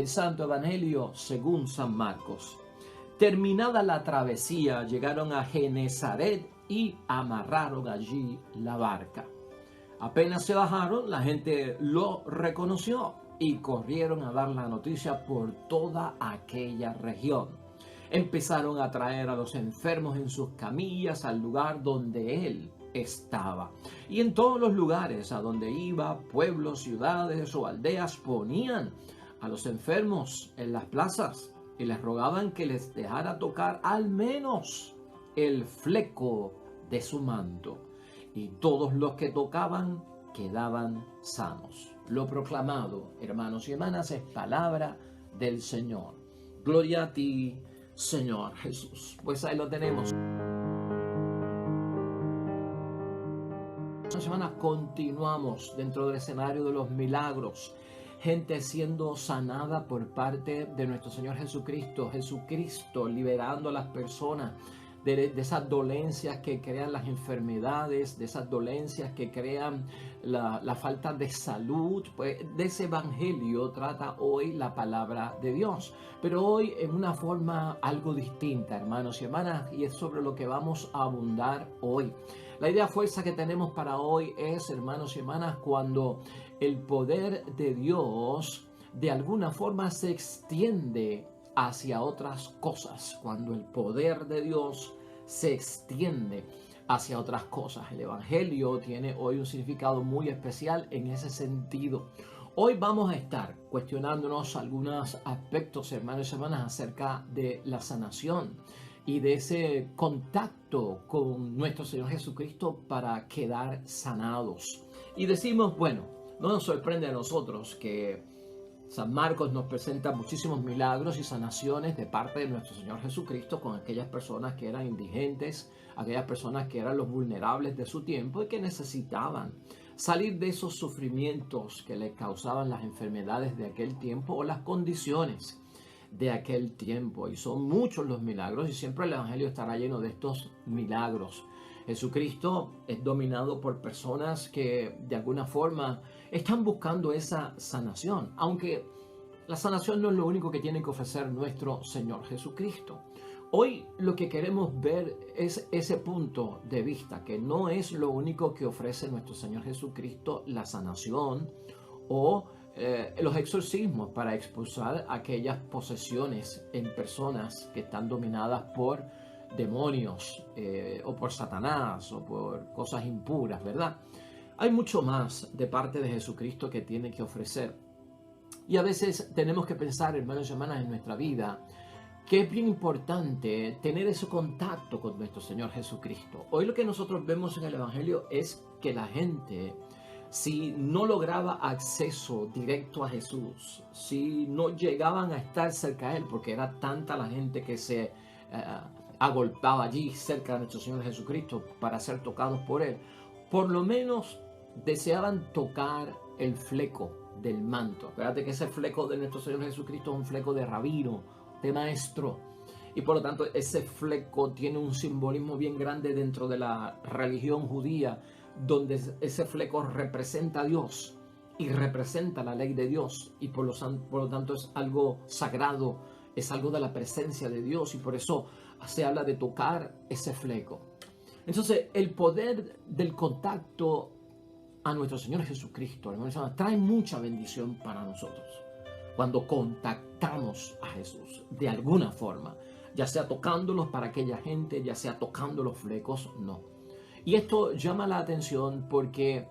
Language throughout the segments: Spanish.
Santo Evangelio según San Marcos. Terminada la travesía, llegaron a Genesaret y amarraron allí la barca. Apenas se bajaron, la gente lo reconoció y corrieron a dar la noticia por toda aquella región. Empezaron a traer a los enfermos en sus camillas al lugar donde él estaba. Y en todos los lugares a donde iba, pueblos, ciudades o aldeas, ponían a los enfermos en las plazas y les rogaban que les dejara tocar al menos el fleco de su manto. Y todos los que tocaban quedaban sanos. Lo proclamado, hermanos y hermanas, es palabra del Señor. Gloria a ti, Señor Jesús. Pues ahí lo tenemos. Esta semana continuamos dentro del escenario de los milagros. Gente siendo sanada por parte de nuestro Señor Jesucristo. Jesucristo liberando a las personas de esas dolencias que crean las enfermedades, de esas dolencias que crean la falta de salud. Pues de ese evangelio trata hoy la palabra de Dios, pero hoy en una forma algo distinta, hermanos y hermanas, y es sobre lo que vamos a abundar hoy. La idea fuerza que tenemos para hoy es, hermanos y hermanas, cuando el poder de Dios de alguna forma se extiende hacia otras cosas, cuando el poder de Dios se extiende hacia otras cosas. El Evangelio tiene hoy un significado muy especial en ese sentido. Hoy vamos a estar cuestionándonos algunos aspectos, hermanos y hermanas, acerca de la sanación y de ese contacto con nuestro Señor Jesucristo para quedar sanados. Y decimos, bueno, no nos sorprende a nosotros que San Marcos nos presenta muchísimos milagros y sanaciones de parte de nuestro Señor Jesucristo con aquellas personas que eran indigentes, aquellas personas que eran los vulnerables de su tiempo y que necesitaban salir de esos sufrimientos que les causaban las enfermedades de aquel tiempo o las condiciones de aquel tiempo. Y son muchos los milagros y siempre el Evangelio estará lleno de estos milagros. Jesucristo es dominado por personas que de alguna forma están buscando esa sanación, aunque la sanación no es lo único que tiene que ofrecer nuestro Señor Jesucristo. Hoy lo que queremos ver es ese punto de vista, que no es lo único que ofrece nuestro Señor Jesucristo, la sanación o los exorcismos para expulsar aquellas posesiones en personas que están dominadas por demonios o por Satanás o por cosas impuras, ¿verdad? Hay mucho más de parte de Jesucristo que tiene que ofrecer. Y a veces tenemos que pensar, hermanos y hermanas, en nuestra vida que es bien importante tener ese contacto con nuestro Señor Jesucristo. Hoy lo que nosotros vemos en el Evangelio es que la gente, si no lograba acceso directo a Jesús, si no llegaban a estar cerca de Él, porque era tanta la gente que se agolpaba allí cerca de nuestro Señor Jesucristo para ser tocados por Él, por lo menos deseaban tocar el fleco del manto. Acuérdate que ese fleco de nuestro Señor Jesucristo es un fleco de rabino, de maestro, y por lo tanto ese fleco tiene un simbolismo bien grande dentro de la religión judía, donde ese fleco representa a Dios y representa la ley de Dios, y por lo tanto es algo sagrado, es algo de la presencia de Dios, y por eso se habla de tocar ese fleco. Entonces el poder del contacto a nuestro Señor Jesucristo, hermanos, trae mucha bendición para nosotros cuando contactamos a Jesús de alguna forma, ya sea tocándolos para aquella gente, ya sea tocando los flecos, no. Y esto llama la atención porque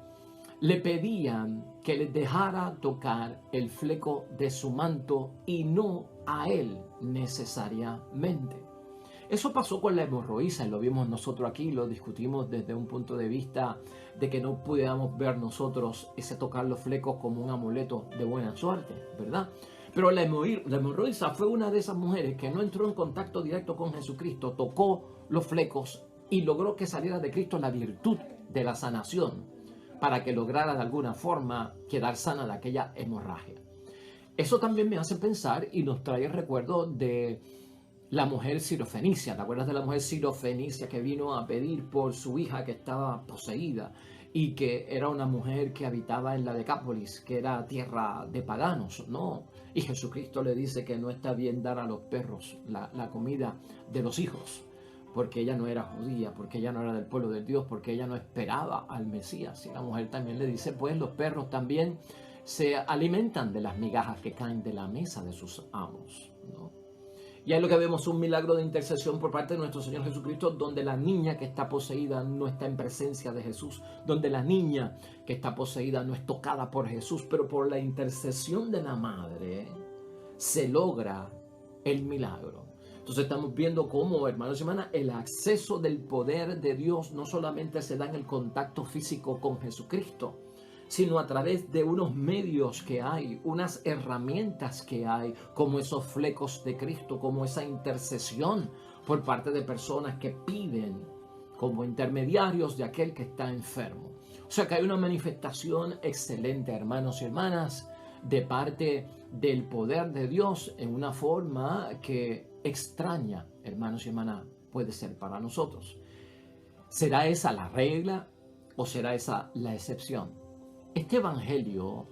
le pedían que les dejara tocar el fleco de su manto y no a él necesariamente. Eso pasó con la hemorroísa y lo vimos nosotros aquí, lo discutimos desde un punto de vista de que no pudiéramos ver nosotros ese tocar los flecos como un amuleto de buena suerte, ¿verdad? Pero la hemorroísa fue una de esas mujeres que no entró en contacto directo con Jesucristo, tocó los flecos y logró que saliera de Cristo la virtud de la sanación para que lograra de alguna forma quedar sana de aquella hemorragia. Eso también me hace pensar y nos trae el recuerdo de la mujer sirofenicia. ¿Te acuerdas de la mujer sirofenicia que vino a pedir por su hija que estaba poseída y que era una mujer que habitaba en la Decápolis, que era tierra de paganos? No. Y Jesucristo le dice que no está bien dar a los perros la comida de los hijos, porque ella no era judía, porque ella no era del pueblo de Dios, porque ella no esperaba al Mesías. Y la mujer también le dice, pues los perros también se alimentan de las migajas que caen de la mesa de sus amos, ¿no? Y ahí lo que vemos es un milagro de intercesión por parte de nuestro Señor Jesucristo, donde la niña que está poseída no está en presencia de Jesús, donde la niña que está poseída no es tocada por Jesús, pero por la intercesión de la madre se logra el milagro. Entonces estamos viendo cómo, hermanos y hermanas, el acceso del poder de Dios no solamente se da en el contacto físico con Jesucristo, sino a través de unos medios que hay, unas herramientas que hay, como esos flecos de Cristo, como esa intercesión por parte de personas que piden como intermediarios de aquel que está enfermo. O sea que hay una manifestación excelente, hermanos y hermanas, de parte del poder de Dios en una forma que extraña, hermanos y hermanas, puede ser para nosotros. ¿Será esa la regla o será esa la excepción? Este evangelio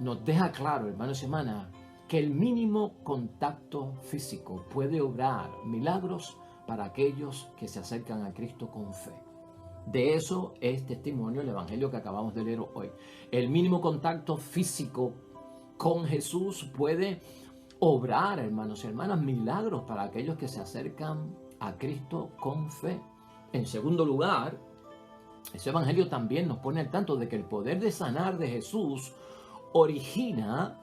nos deja claro, hermanos y hermanas, que el mínimo contacto físico puede obrar milagros para aquellos que se acercan a Cristo con fe. De eso es testimonio el evangelio que acabamos de leer hoy. El mínimo contacto físico con Jesús puede obrar, hermanos y hermanas, milagros para aquellos que se acercan a Cristo con fe. En segundo lugar, ese evangelio también nos pone al tanto de que el poder de sanar de Jesús origina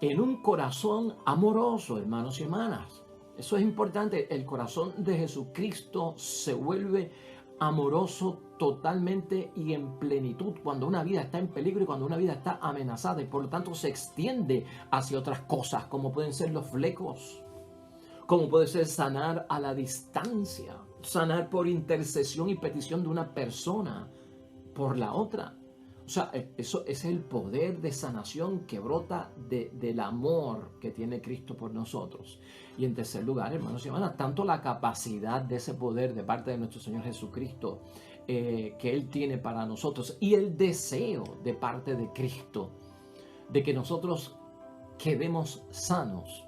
en un corazón amoroso, hermanos y hermanas. Eso es importante. El corazón de Jesucristo se vuelve amoroso totalmente y en plenitud cuando una vida está en peligro y cuando una vida está amenazada, y por lo tanto se extiende hacia otras cosas, como pueden ser los flecos, como puede ser sanar a la distancia, sanar por intercesión y petición de una persona por la otra. O sea, eso es el poder de sanación que brota del amor que tiene Cristo por nosotros. Y en tercer lugar, hermanos y hermanas, tanto la capacidad de ese poder de parte de nuestro Señor Jesucristo que Él tiene para nosotros, y el deseo de parte de Cristo de que nosotros quedemos sanos,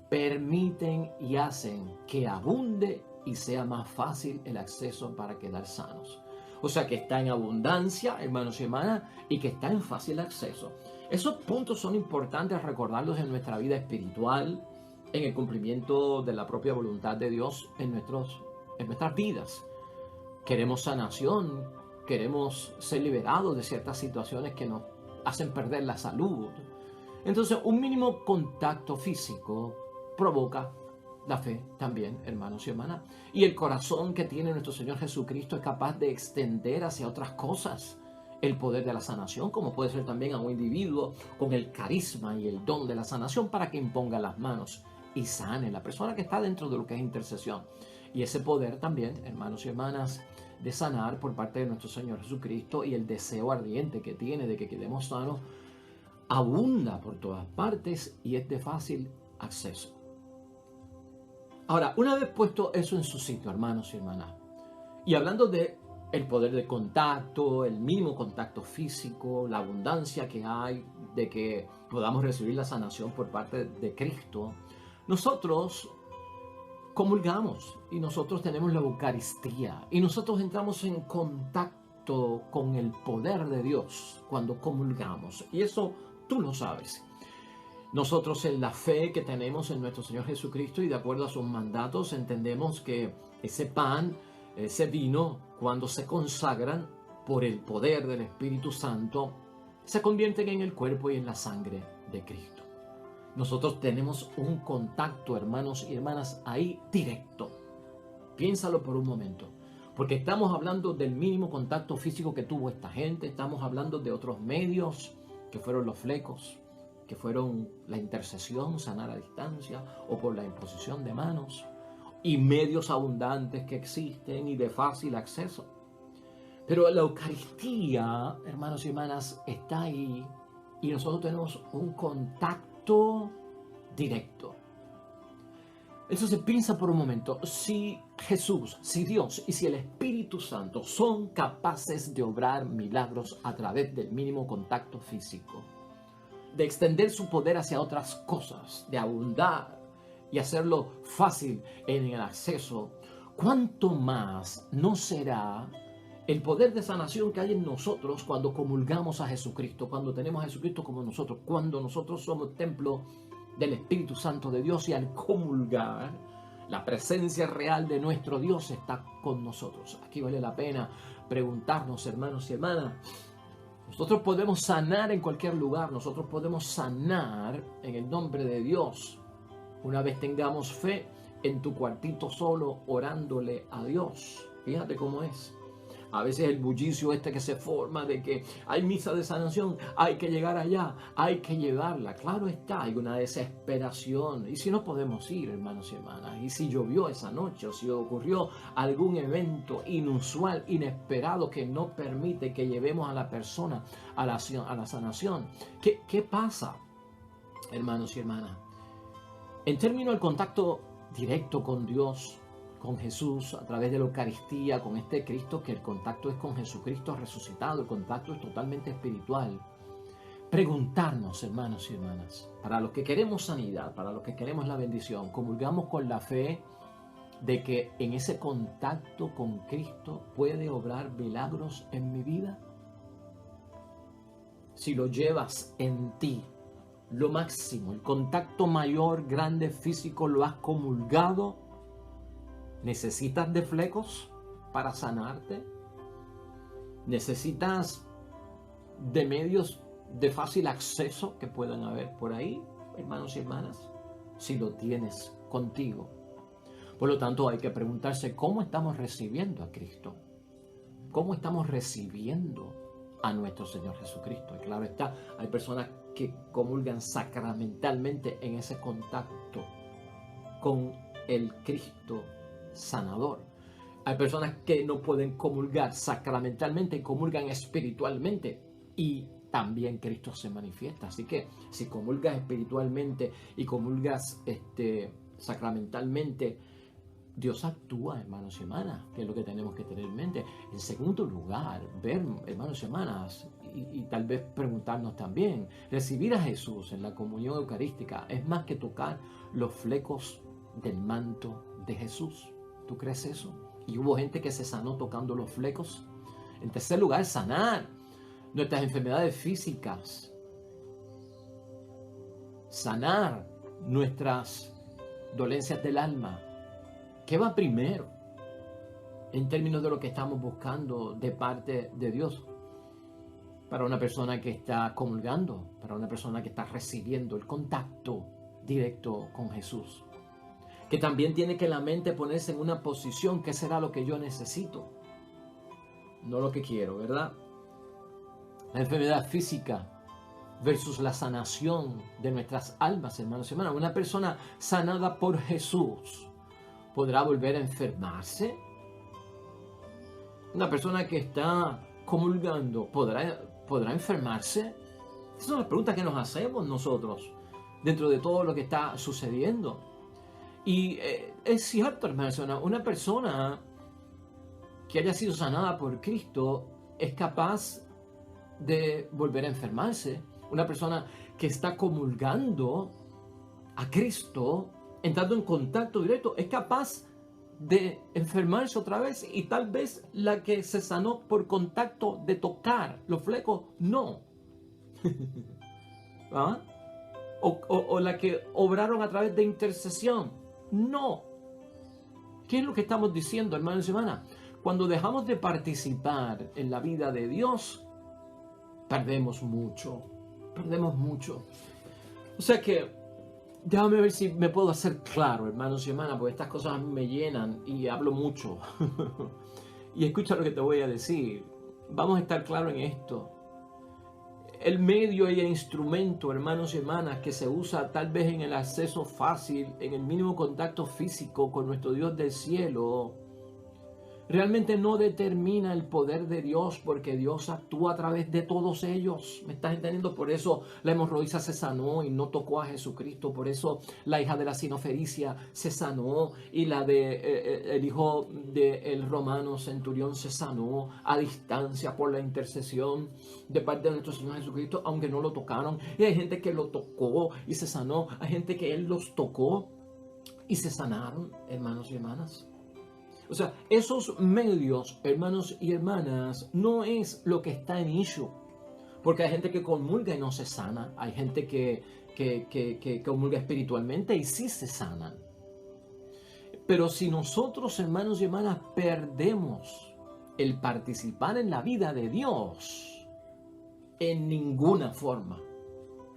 permiten y hacen que abunde y sea más fácil el acceso para quedar sanos. O sea que está en abundancia, hermanos y hermanas, y que está en fácil acceso. Esos puntos son importantes recordarlos en nuestra vida espiritual, en el cumplimiento de la propia voluntad de Dios en nuestras vidas. Queremos sanación, queremos ser liberados de ciertas situaciones que nos hacen perder la salud. Entonces, un mínimo contacto físico provoca la fe también, hermanos y hermanas. Y el corazón que tiene nuestro Señor Jesucristo es capaz de extender hacia otras cosas el poder de la sanación, como puede ser también a un individuo con el carisma y el don de la sanación para que imponga las manos y sane la persona que está dentro de lo que es intercesión. Y ese poder también, hermanos y hermanas, de sanar por parte de nuestro Señor Jesucristo, y el deseo ardiente que tiene de que quedemos sanos, abunda por todas partes y es de fácil acceso. Ahora, una vez puesto eso en su sitio, hermanos y hermanas, y hablando de el poder de contacto, el mínimo contacto físico, la abundancia que hay de que podamos recibir la sanación por parte de Cristo, nosotros comulgamos y nosotros tenemos la Eucaristía y nosotros entramos en contacto con el poder de Dios cuando comulgamos, y eso tú lo sabes. Nosotros, en la fe que tenemos en nuestro Señor Jesucristo y de acuerdo a sus mandatos, entendemos que ese pan, ese vino, cuando se consagran por el poder del Espíritu Santo, se convierten en el cuerpo y en la sangre de Cristo. Nosotros tenemos un contacto, hermanos y hermanas, ahí directo. Piénsalo por un momento, porque estamos hablando del mínimo contacto físico que tuvo esta gente, estamos hablando de otros medios que fueron los flecos, que fueron la intercesión, sanar a distancia o por la imposición de manos, y medios abundantes que existen y de fácil acceso. Pero la Eucaristía, hermanos y hermanas, está ahí y nosotros tenemos un contacto directo. Entonces piensa por un momento, si Jesús, si Dios y si el Espíritu Santo son capaces de obrar milagros a través del mínimo contacto físico, de extender su poder hacia otras cosas, de abundar y hacerlo fácil en el acceso, ¿cuánto más no será el poder de sanación que hay en nosotros cuando comulgamos a Jesucristo, cuando tenemos a Jesucristo como nosotros, cuando nosotros somos templo del Espíritu Santo de Dios y al comulgar, la presencia real de nuestro Dios está con nosotros? Aquí vale la pena preguntarnos, hermanos y hermanas, nosotros podemos sanar en cualquier lugar, nosotros podemos sanar en el nombre de Dios. Una vez tengamos fe en tu cuartito solo, orándole a Dios. Fíjate cómo es. A veces el bullicio que se forma de que hay misa de sanación, hay que llegar allá, hay que llevarla. Claro está, hay una desesperación. ¿Y si no podemos ir, hermanos y hermanas? ¿Y si llovió esa noche? ¿O si ocurrió algún evento inusual, inesperado, que no permite que llevemos a la persona a la sanación? ¿Qué pasa, hermanos y hermanas? En términos del contacto directo con Dios, con Jesús, a través de la Eucaristía, con este Cristo, que el contacto es con Jesucristo resucitado, el contacto es totalmente espiritual. Preguntarnos, hermanos y hermanas, para los que queremos sanidad, para los que queremos la bendición, comulgamos con la fe de que en ese contacto con Cristo puede obrar milagros en mi vida. Si lo llevas en ti, lo máximo, el contacto mayor, grande, físico, lo has comulgado, ¿necesitas de flecos para sanarte? ¿Necesitas de medios de fácil acceso que puedan haber por ahí, hermanos y hermanas? Si lo tienes contigo. Por lo tanto, hay que preguntarse cómo estamos recibiendo a Cristo. ¿Cómo estamos recibiendo a nuestro Señor Jesucristo? Y claro está, hay personas que comulgan sacramentalmente en ese contacto con el Cristo sanador. Hay personas que no pueden comulgar sacramentalmente y comulgan espiritualmente, y también Cristo se manifiesta. Así que si comulgas espiritualmente y comulgas sacramentalmente, Dios actúa, hermanos y hermanas, que es lo que tenemos que tener en mente. En segundo lugar, ver, hermanos y hermanas, y tal vez preguntarnos también, recibir a Jesús en la comunión eucarística es más que tocar los flecos del manto de Jesús. ¿Tú crees eso? Y hubo gente que se sanó tocando los flecos. En tercer lugar, sanar nuestras enfermedades físicas, sanar nuestras dolencias del alma. ¿Qué va primero en términos de lo que estamos buscando de parte de Dios? Para una persona que está comulgando, para una persona que está recibiendo el contacto directo con Jesús, que también tiene que la mente ponerse en una posición, ¿qué será lo que yo necesito? No lo que quiero, ¿verdad? La enfermedad física versus la sanación de nuestras almas, hermanos y hermanas. Una persona sanada por Jesús, ¿podrá volver a enfermarse? Una persona que está comulgando, ¿podrá enfermarse? Esas son las preguntas que nos hacemos nosotros dentro de todo lo que está sucediendo. Y es cierto, hermanos, una persona que haya sido sanada por Cristo es capaz de volver a enfermarse. Una persona que está comulgando a Cristo, entrando en contacto directo, es capaz de enfermarse otra vez, y tal vez la que se sanó por contacto de tocar los flecos, no. ¿Ah? O la que obraron a través de intercesión, no. ¿Qué es lo que estamos diciendo, hermanos y hermanas? Cuando dejamos de participar en la vida de Dios, perdemos mucho. Perdemos mucho. O sea que, déjame ver si me puedo hacer claro, hermanos y hermanas, porque estas cosas me llenan y hablo mucho. Y escucha lo que te voy a decir. Vamos a estar claros en esto. El medio y el instrumento, hermanos y hermanas, que se usa tal vez en el acceso fácil, en el mínimo contacto físico con nuestro Dios del cielo, Realmente no determina el poder de Dios, porque Dios actúa a través de todos ellos. ¿Me estás entendiendo? Por eso la hemorroísa se sanó y no tocó a Jesucristo. Por eso la hija de la sinofericia se sanó y la de el hijo del romano centurión se sanó a distancia por la intercesión de parte de nuestro Señor Jesucristo, aunque no lo tocaron. Y hay gente que lo tocó y se sanó. Hay gente que Él los tocó y se sanaron, hermanos y hermanas. O sea, esos medios, hermanos y hermanas, no es lo que está en issue. Porque hay gente que comulga y no se sana. Hay gente que comulga espiritualmente y sí se sanan. Pero si nosotros, hermanos y hermanas, perdemos el participar en la vida de Dios, en ninguna forma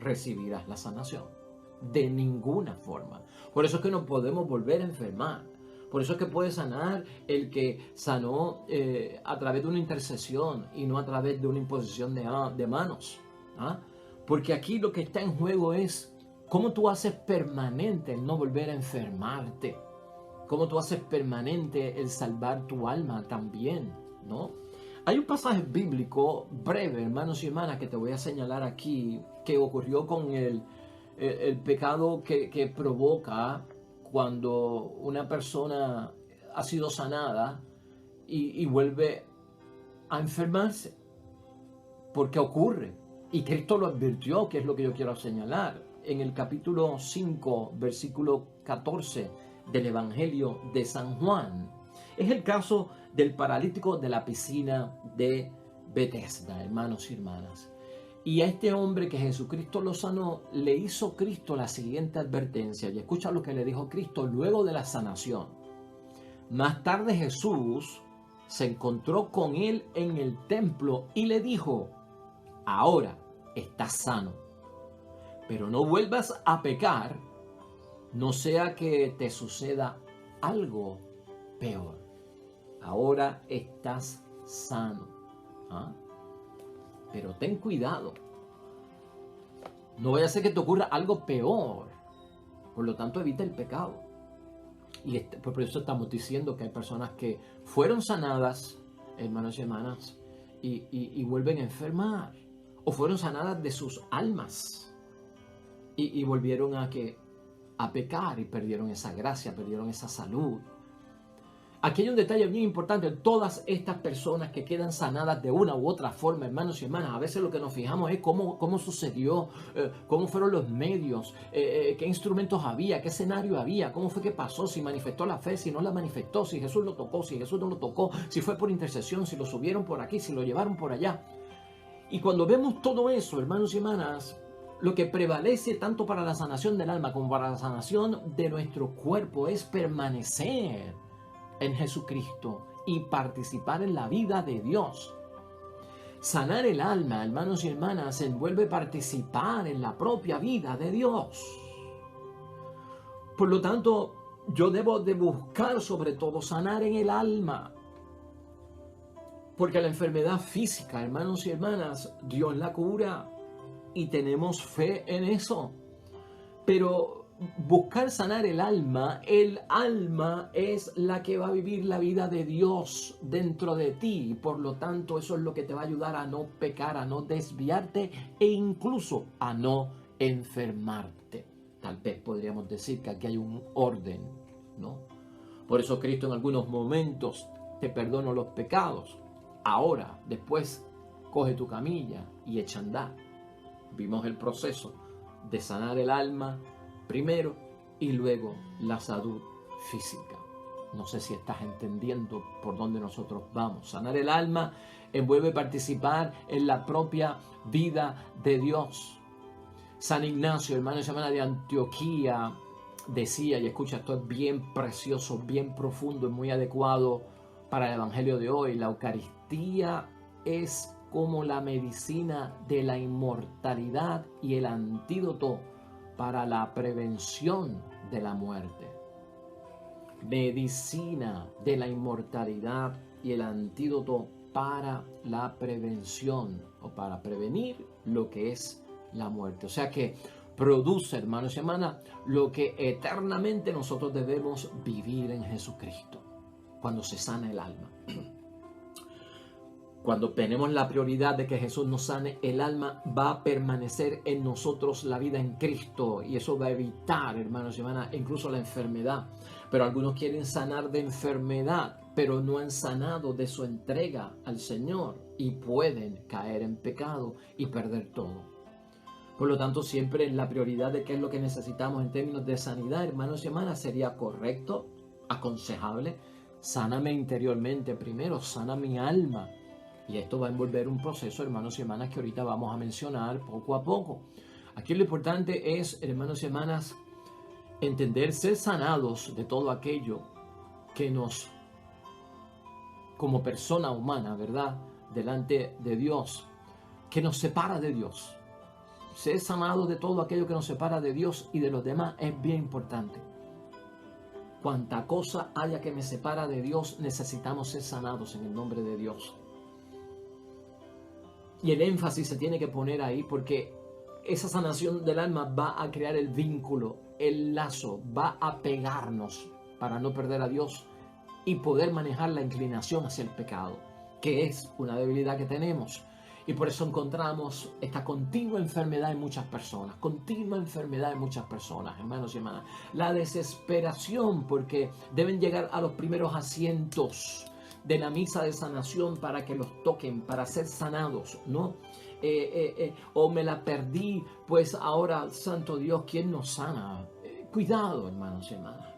recibirás la sanación. De ninguna forma. Por eso es que no podemos volver a enfermar. Por eso es que puede sanar el que sanó a través de una intercesión y no a través de una imposición de manos. ¿Ah? Porque aquí lo que está en juego es cómo tú haces permanente el no volver a enfermarte. Cómo tú haces permanente el salvar tu alma también, ¿no? Hay un pasaje bíblico breve, hermanos y hermanas, que te voy a señalar aquí, que ocurrió con el pecado que provoca cuando una persona ha sido sanada y vuelve a enfermarse. ¿Por qué ocurre? Y Cristo lo advirtió, que es lo que yo quiero señalar. En el capítulo 5, versículo 14 del Evangelio de San Juan. Es el caso del paralítico de la piscina de Betesda, hermanos y hermanas. Y a este hombre que Jesucristo lo sanó, le hizo Cristo la siguiente advertencia. Y escucha lo que le dijo Cristo luego de la sanación. Más tarde Jesús se encontró con él en el templo y le dijo: ahora estás sano, pero no vuelvas a pecar, no sea que te suceda algo peor. Ahora estás sano. ¿Ah? Pero ten cuidado. No vaya a ser que te ocurra algo peor. Por lo tanto, evita el pecado. Y por eso estamos diciendo que hay personas que fueron sanadas, hermanos y hermanas, y vuelven a enfermar. O fueron sanadas de sus almas. Y volvieron a pecar y perdieron esa gracia, perdieron esa salud. Aquí hay un detalle bien importante. Todas estas personas que quedan sanadas de una u otra forma, hermanos y hermanas, a veces lo que nos fijamos es cómo sucedió, cómo fueron los medios, qué instrumentos había, qué escenario había, cómo fue que pasó, si manifestó la fe, si no la manifestó, si Jesús lo tocó, si Jesús no lo tocó, si fue por intercesión, si lo subieron por aquí, si lo llevaron por allá. Y cuando vemos todo eso, hermanos y hermanas, lo que prevalece tanto para la sanación del alma como para la sanación de nuestro cuerpo es permanecer en Jesucristo y participar en la vida de Dios. Sanar el alma, hermanos y hermanas, envuelve participar en la propia vida de Dios. Por lo tanto, yo debo de buscar sobre todo sanar en el alma. Porque la enfermedad física, hermanos y hermanas, Dios la cura y tenemos fe en eso. Pero buscar sanar el alma es la que va a vivir la vida de Dios dentro de ti. Por lo tanto, eso es lo que te va a ayudar a no pecar, a no desviarte e incluso a no enfermarte. Tal vez podríamos decir que aquí hay un orden, ¿no? Por eso Cristo en algunos momentos te perdona los pecados. Ahora, después, coge tu camilla y echa a andar. Vimos el proceso de sanar el alma primero y luego la salud física. No sé si estás entendiendo por dónde nosotros vamos. Sanar el alma envuelve participar en la propia vida de Dios. San Ignacio, hermano y hermana de Antioquía, decía, y escucha, esto es bien precioso, bien profundo y muy adecuado para el Evangelio de hoy: la Eucaristía es como la medicina de la inmortalidad y el antídoto para la prevención de la muerte. Medicina de la inmortalidad y el antídoto para la prevención o para prevenir lo que es la muerte. O sea que produce, hermanos y hermanas, lo que eternamente nosotros debemos vivir en Jesucristo. cuando se sana el alma. Cuando tenemos la prioridad de que Jesús nos sane el alma, va a permanecer en nosotros la vida en Cristo. Y eso va a evitar, hermanos y hermanas, incluso la enfermedad. Pero algunos quieren sanar de enfermedad, pero no han sanado de su entrega al Señor. Y pueden caer en pecado y perder todo. Por lo tanto, siempre la prioridad de qué es lo que necesitamos en términos de sanidad, hermanos y hermanas, sería correcto, aconsejable. Sáname interiormente primero, sana mi alma. Y esto va a envolver un proceso, hermanos y hermanas, que ahorita vamos a mencionar poco a poco. Aquí lo importante es, hermanos y hermanas, entender, ser sanados de todo aquello que nos, como persona humana, ¿verdad?, delante de Dios, que nos separa de Dios. Ser sanados de todo aquello que nos separa de Dios y de los demás es bien importante. Cuanta cosa haya que me separa de Dios, necesitamos ser sanados en el nombre de Dios. Y el énfasis se tiene que poner ahí porque esa sanación del alma va a crear el vínculo, el lazo, va a pegarnos para no perder a Dios y poder manejar la inclinación hacia el pecado, que es una debilidad que tenemos. Y por eso encontramos esta continua enfermedad en muchas personas, hermanos y hermanas. La desesperación porque deben llegar a los primeros asientos de la misa de sanación para que los toquen, para ser sanados, ¿no? O me la perdí, pues ahora, santo Dios, ¿quién nos sana? Cuidado, hermanos y hermanas.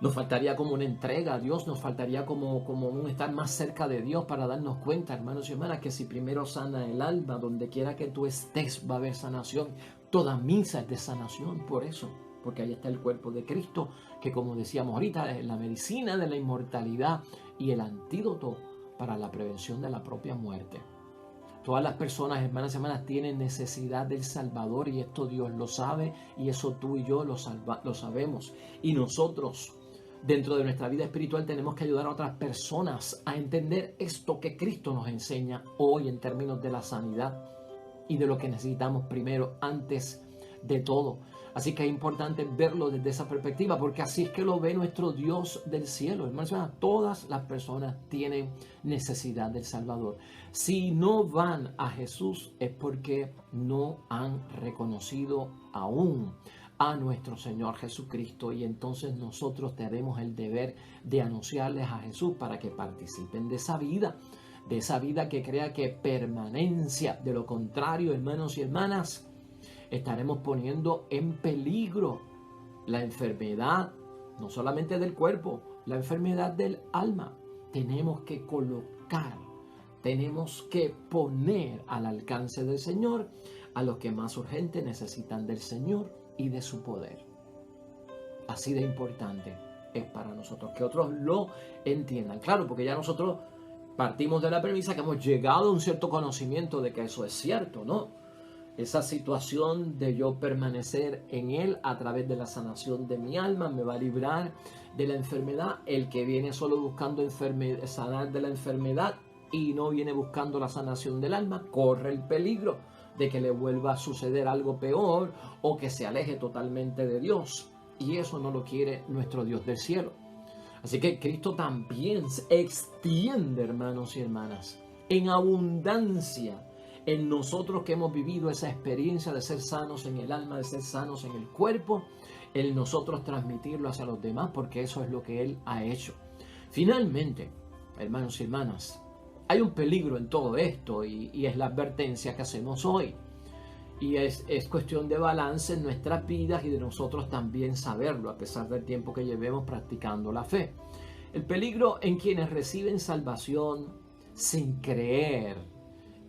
Nos faltaría como una entrega a Dios, nos faltaría como un estar más cerca de Dios para darnos cuenta, hermanos y hermanas, que si primero sana el alma, donde quiera que tú estés va a haber sanación. Toda misa es de sanación, por eso. Porque ahí está el cuerpo de Cristo, que como decíamos ahorita, es la medicina de la inmortalidad y el antídoto para la prevención de la propia muerte. Todas las personas, hermanas y hermanas, tienen necesidad del Salvador y esto Dios lo sabe y eso tú y yo lo sabemos. Y nosotros, dentro de nuestra vida espiritual, tenemos que ayudar a otras personas a entender esto que Cristo nos enseña hoy en términos de la sanidad y de lo que necesitamos primero, antes de todo. Así que es importante verlo desde esa perspectiva, porque así es que lo ve nuestro Dios del cielo. Hermanos, todas las personas tienen necesidad del Salvador. Si no van a Jesús es porque no han reconocido aún a nuestro Señor Jesucristo, y entonces nosotros tenemos el deber de anunciarles a Jesús para que participen de esa vida que crea que permanencia. De lo contrario, hermanos y hermanas, estaremos poniendo en peligro la enfermedad, no solamente del cuerpo, la enfermedad del alma. Tenemos que poner al alcance del Señor a los que más urgente necesitan del Señor y de su poder. Así de importante es para nosotros que otros lo entiendan. Claro, porque ya nosotros partimos de la premisa que hemos llegado a un cierto conocimiento de que eso es cierto, ¿no? Esa situación de yo permanecer en Él a través de la sanación de mi alma me va a librar de la enfermedad. El que viene solo buscando sanar de la enfermedad y no viene buscando la sanación del alma, corre el peligro de que le vuelva a suceder algo peor o que se aleje totalmente de Dios. Y eso no lo quiere nuestro Dios del cielo. Así que Cristo también extiende, hermanos y hermanas, en abundancia en nosotros que hemos vivido esa experiencia de ser sanos en el alma, de ser sanos en el cuerpo, el nosotros transmitirlo hacia los demás, porque eso es lo que Él ha hecho. Finalmente, hermanos y hermanas, hay un peligro en todo esto y es la advertencia que hacemos hoy. Y es cuestión de balance en nuestras vidas y de nosotros también saberlo, a pesar del tiempo que llevemos practicando la fe. El peligro en quienes reciben salvación sin creer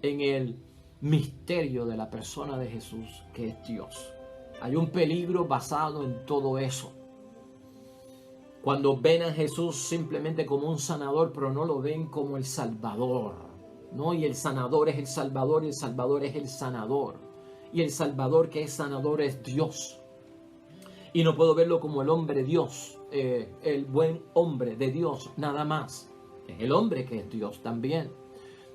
en el misterio de la persona de Jesús, que es Dios. Hay un peligro basado en todo eso. Cuando ven a Jesús simplemente como un sanador, pero no lo ven como el Salvador, ¿no? Y el sanador es el Salvador y el Salvador es el sanador. Y el Salvador que es sanador es Dios. Y no puedo verlo como el hombre Dios, el buen hombre de Dios, nada más. Es el hombre que es Dios también.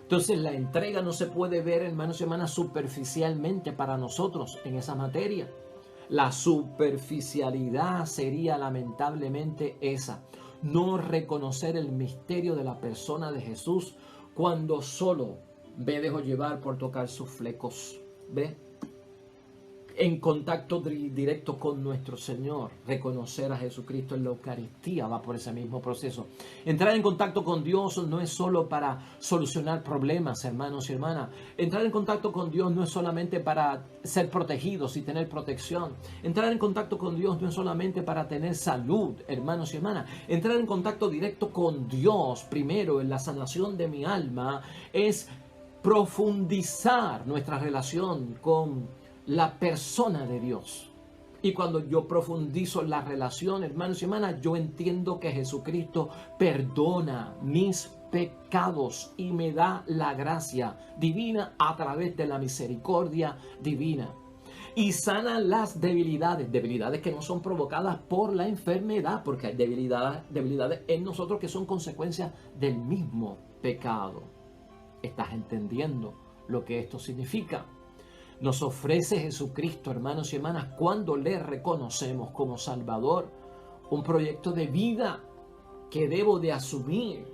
Entonces la entrega no se puede ver, hermanos y hermanas, superficialmente para nosotros en esa materia. La superficialidad sería lamentablemente esa. no reconocer el misterio de la persona de Jesús cuando solo me dejo llevar por tocar sus flecos. ¿Ve? En contacto directo con nuestro Señor, reconocer a Jesucristo en la Eucaristía va por ese mismo proceso. Entrar en contacto con Dios no es solo para solucionar problemas, hermanos y hermanas. Entrar en contacto con Dios no es solamente para ser protegidos y tener protección. Entrar en contacto con Dios no es solamente para tener salud, hermanos y hermanas. Entrar en contacto directo con Dios, primero en la sanación de mi alma, es profundizar nuestra relación con la persona de Dios. Y cuando yo profundizo la relación, hermanos y hermanas, yo entiendo que Jesucristo perdona mis pecados y me da la gracia divina a través de la misericordia divina. Y sana las debilidades que no son provocadas por la enfermedad, porque hay debilidades en nosotros que son consecuencias del mismo pecado. ¿Estás entendiendo lo que esto significa? Nos ofrece Jesucristo, hermanos y hermanas, cuando le reconocemos como Salvador, un proyecto de vida que debo de asumir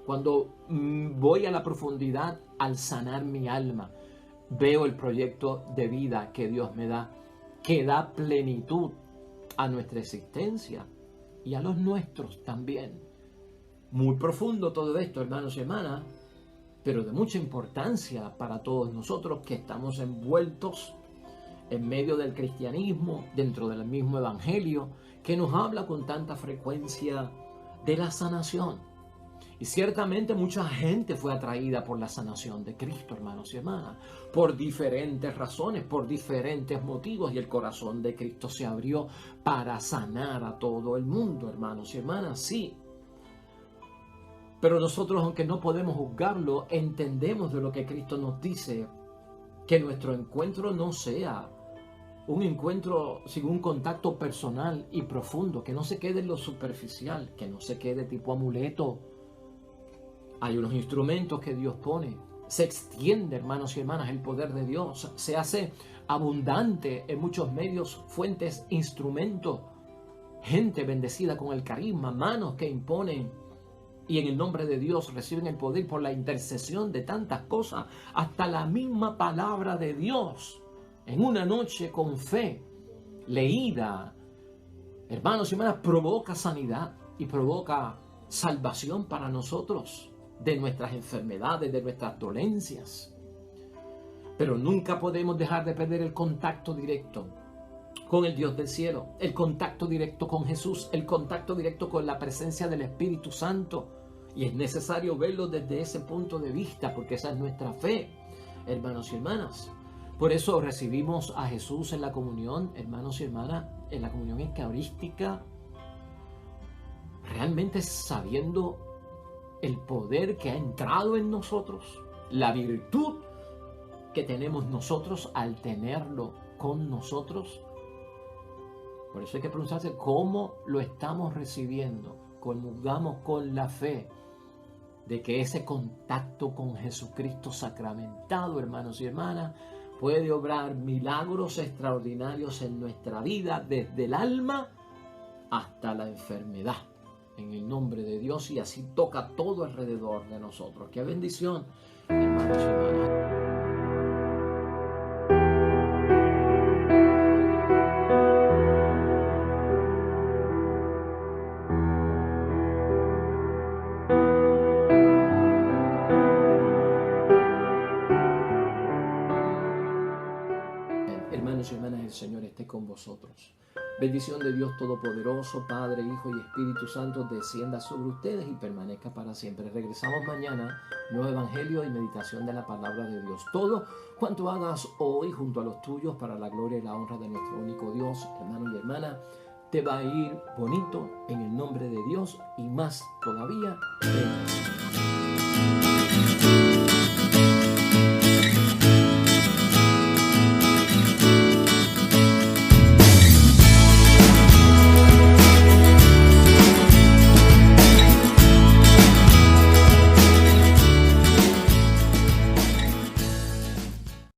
cuando voy a la profundidad al sanar mi alma. Veo el proyecto de vida que Dios me da, que da plenitud a nuestra existencia y a los nuestros también. Muy profundo todo esto, hermanos y hermanas, pero de mucha importancia para todos nosotros que estamos envueltos en medio del cristianismo, dentro del mismo evangelio, que nos habla con tanta frecuencia de la sanación. Y ciertamente mucha gente fue atraída por la sanación de Cristo, hermanos y hermanas, por diferentes razones, por diferentes motivos, y el corazón de Cristo se abrió para sanar a todo el mundo, hermanos y hermanas, sí. Pero nosotros, aunque no podemos juzgarlo, entendemos de lo que Cristo nos dice, que nuestro encuentro no sea un encuentro sin un contacto personal y profundo, que no se quede en lo superficial, que no se quede tipo amuleto. Hay unos instrumentos que Dios pone. Se extiende, hermanos y hermanas, el poder de Dios. Se hace abundante en muchos medios, fuentes, instrumentos. Gente bendecida con el carisma, manos que imponen. Y en el nombre de Dios reciben el poder por la intercesión de tantas cosas. Hasta la misma palabra de Dios. En una noche con fe, leída, hermanos y hermanas, provoca sanidad y provoca salvación para nosotros de nuestras enfermedades, de nuestras dolencias. Pero nunca podemos dejar de perder el contacto directo con el Dios del cielo, el contacto directo con Jesús, el contacto directo con la presencia del Espíritu Santo. Y es necesario verlo desde ese punto de vista, porque esa es nuestra fe, hermanos y hermanas. Por eso recibimos a Jesús en la comunión, hermanos y hermanas, en la comunión eucarística, realmente sabiendo el poder que ha entrado en nosotros, la virtud que tenemos nosotros al tenerlo con nosotros. Por eso hay que preguntarse cómo lo estamos recibiendo. Comulgamos con la fe de que ese contacto con Jesucristo sacramentado, hermanos y hermanas, puede obrar milagros extraordinarios en nuestra vida, desde el alma hasta la enfermedad, en el nombre de Dios, y así toca todo alrededor de nosotros. ¡Qué bendición, hermanos y hermanas! Hermanos y hermanas, el Señor esté con vosotros. Bendición de Dios Todopoderoso, Padre, Hijo y Espíritu Santo, descienda sobre ustedes y permanezca para siempre. Regresamos mañana, nuevo evangelio y meditación de la palabra de Dios. Todo cuanto hagas hoy junto a los tuyos para la gloria y la honra de nuestro único Dios, hermano y hermana, te va a ir bonito en el nombre de Dios y más todavía.